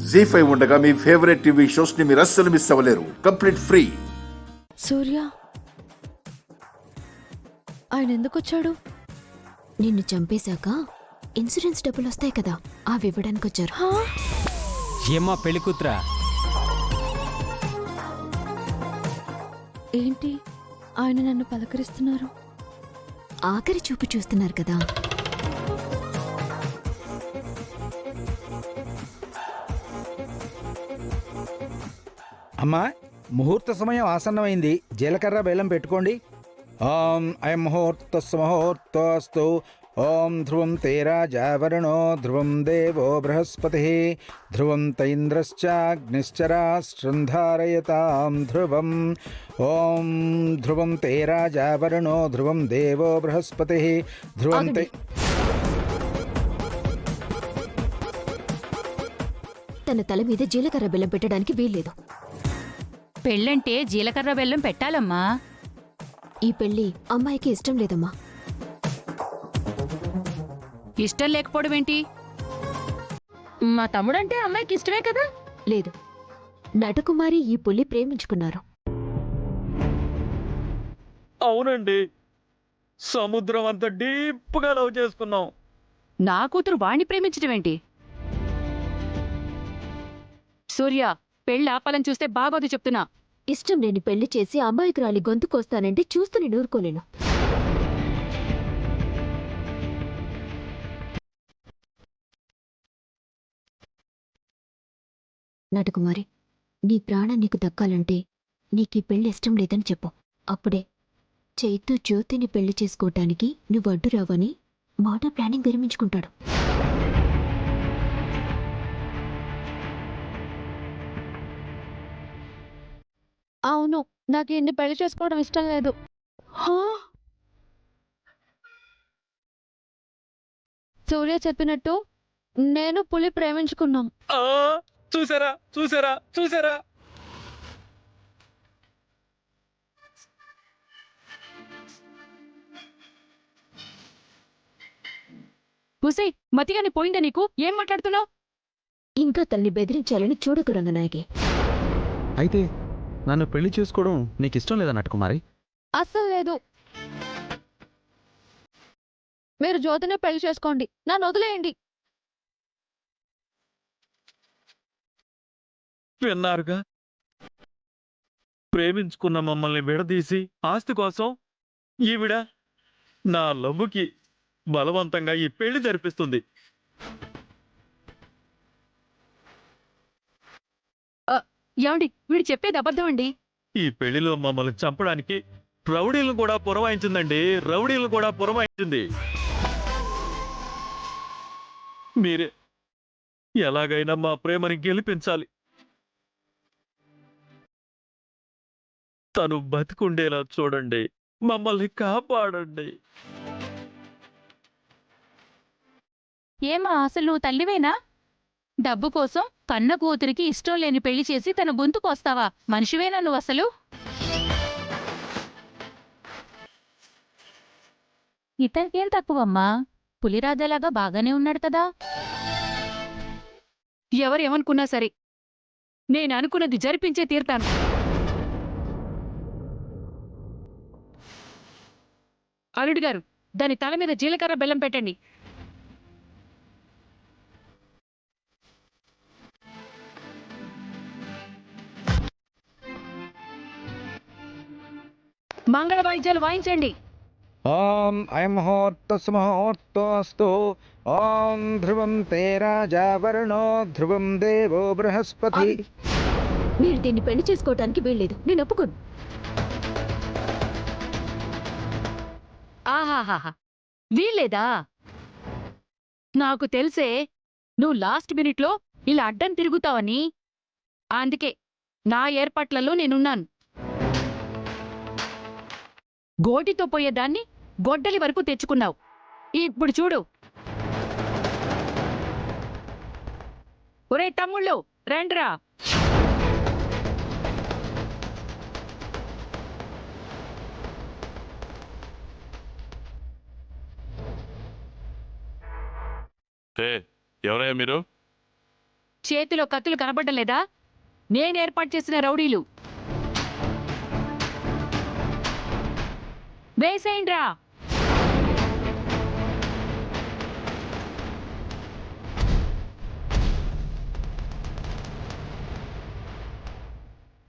జీ5 ఉండగా మీ favourite TV shows ని మీరు అస్సలు మిస్ అవ్వలేరు. Complete free. సూర్య ఆయన ఎందుకు వచ్చాడు? నిన్ను చంపేశాక ఇన్సూరెన్స్ డబ్బులు వస్తాయి కదా, అవి ఇవ్వడానికి వచ్చారు. ఏమ్మా పెళ్లి కూతురా? ఏంటి ఆయన నన్ను పలకరిస్తున్నారు? ఆఖరి చూపు చూస్తున్నారు కదా. అమ్మా, ముహూర్త సమయం ఆసన్నమైంది. జీలకర్ర బెల్లం పెట్టుకోండి. ఓం అయం ముహూర్తస్సు ఓం ధ్రువం తేరాజావరుణో ధ్రువం దేవో బృహస్పతి ధ్రువం తైంద్రశ్చాగ్నిశ్చరాశ్రంధారయతాం ధ్రువం. ఓం ధ్రువం తేరాజావరుణో ధ్రువం దేవో బృహస్పతి ధ్రువం తన తల మీద జీలకర్ర బెల్లం పెట్టడానికి వీల్లేదు. పెళ్ళంటే జీలకర్ర బెల్లం పెట్టాలమ్మా. ఈ పెళ్లి అమ్మాయికి ఇష్టం లేదమ్మా. ఇష్టం లేకపోవడం ఏంటి? మా తమ్ముడంటే అమ్మాయికి ఇష్టమే కదా. లేదు, నటకుమారి ఈ పులి ప్రేమించుకున్నారు. అవునండి, సముద్రం అంత డీప్గా లవ్ చేసుకున్నాం. నా కూతురు వాణ్ణి ప్రేమించడం ఏంటి? సూర్య, పెళ్ళి ఆపాలని చూస్తే బాగోదు చెప్తున్నా. ఇష్టం లేని పెళ్లి చేసి అమాయకురాలి గొంతు కోస్తానంటే చూస్తూ నేను ఊరుకోలేను. నటకుమారి, నీ ప్రాణం నీకు దక్కాలంటే నీకీ పెళ్లి ఇష్టం లేదని చెప్పు. అప్పుడే చైతు జ్యోతిని పెళ్లి చేసుకోవటానికి నువ్వు అడ్డు రావని మోడల్ ప్లానింగ్ విరమించుకుంటాడు. అవును, నాకు ఇన్ని పెళ్లి చేసుకోవడం ఇష్టం లేదు. సూర్య చెప్పినట్టు నేను పులి ప్రేమించుకున్నాం. చూసారా చూసారా చూసారా? హుసై, మతిగాని పోయిందా నీకు? ఏం మాట్లాడుతున్నావు? ఇంకా తల్లి బెదిరించాలని చూడకు రంగనాయకి. అయితే నన్ను పెళ్లి చేసుకోవడం నీకు ఇష్టం లేదా నటకుమారి? అస్సలు లేదు. మీరు జ్యోతినే పెళ్లి చేసుకోండి, నన్ను వదిలేయండి. విన్నారుగా, ప్రేమించుకున్న మమ్మల్ని విడదీసి ఆస్తి కోసం ఈవిడ నా లవ్వుకి బలవంతంగా ఈ పెళ్లి జరిపిస్తుంది. ఏమండి, వీడు చెప్పేది అబద్ధం అండి. ఈ పెళ్లిలో మమ్మల్ని చంపడానికి రౌడీలను కూడా పురమాయించిందండి. రౌడీలను కూడా పురమాయించింది. మీరే ఎలాగైనా మా ప్రేమని గెలిపించాలి. తను బతికుండేలా చూడండి, మమ్మల్ని కాపాడండి. ఏమా, అసలు నువ్వు తల్లివేనా? డబ్బు కోసం కన్న కూతురికి ఇష్టం లేని పెళ్లి చేసి తన గొంతుకొస్తావా? మనిషివేనా నువ్వు అసలు? ఇతనికేం తక్కువమ్మా, పులిరాజాలాగా బాగానే ఉన్నాడు కదా. ఎవరేమనుకున్నా సరే నేను అనుకున్నది జరిపించే తీరుతాను. అల్లుడు గారు, దాని తల మీద జీలకర్ర బెల్లం పెట్టండి. మంగళ వాయిద్యాలు వాయించండి. ఓం అయం ముహూర్తస్సు ఓం ధ్రువం తేరాజావరుణో ధ్రువం దేవో బృహస్పతి. మీరు దీన్ని పెళ్లి చేసుకోవటానికి వీల్లేదు, నేను ఒప్పుకోను. ఆహాహాహా, వీల్లేదా? నాకు తెలిసే నువ్వు లాస్ట్ మినిట్లో ఇలా అడ్డం తిరుగుతావని. అందుకే నా ఏర్పాట్లలో నేనున్నాను. గోటితో పోయేదాన్ని గొడ్డలి వరకు తెచ్చుకున్నావు. ఇప్పుడు చూడు. ఒరే తమ్ముళ్ళు, రండ్రా. ఎవరయ్యా మీరు? చేతిలో కత్తులు కనబడలేదా? నేను ఏర్పాటు చేసిన రౌడీలు. వేసేయండ్రా.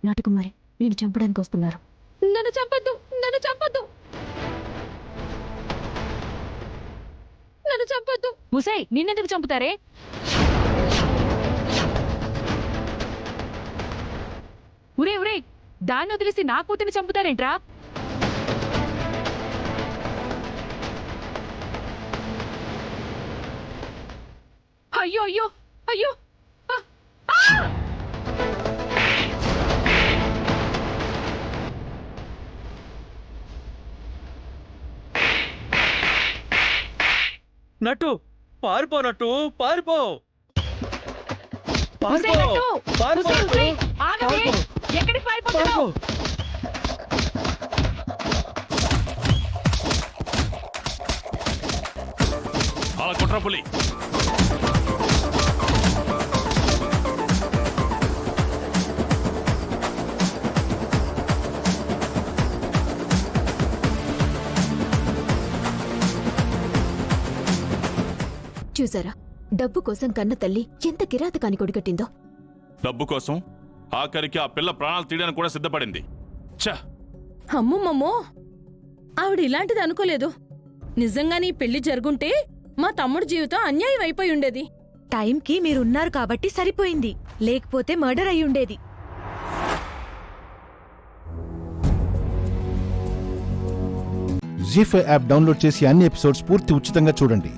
నాటకుమారి నేను చంపడానికి వస్తున్నారు. నన్ను చంపొద్దు, నన్ను చంపొద్దు, నన్ను చంపొద్దు. ముసై, నిన్నెందుకు చంపుతారే? ఉరే ఉరే, దాన్ని వదిలేసి నా కూతురిని చంపుతారేంట్రా? అయ్యో అయ్యో అయ్యో! నట్టు పారిపో, నట్టు పారిపో, ముసై, పారిపో, నట్టు! పారిపో, ముసై, ముసై, నట్టు! ఆగవే! పారిపో, ఎక్కడికి పారిపోతున్నావు? పారిపో. అలా కుట్రపులి చూసారా, డబ్బు కోసం కన్న తల్లి ఎంత కిరాతకాని కొడిగట్టిందో. డబ్బు కోసం ఆఖరికి ఆ పిల్ల ప్రాణాలు తీయడానికి కూడా సిద్ధపడింది. ఛ! అమ్మమ్మమ్మో, ఆవిడ ఇలాంటిది అనుకోలేదు. నిజంగానే ఈ పెళ్లి జరుగుంటే మా తమ్ముడు జీవితం అన్యాయం అయిపోయి ఉండేది. టైంకి మీరున్నారు కాబట్టి సరిపోయింది, లేకపోతే మర్డర్ అయ్యుండేది. జీ5 యాప్ డౌన్లోడ్ చేసి అన్ని ఎపిసోడ్స్ పూర్తి ఉచితంగా చూడండి.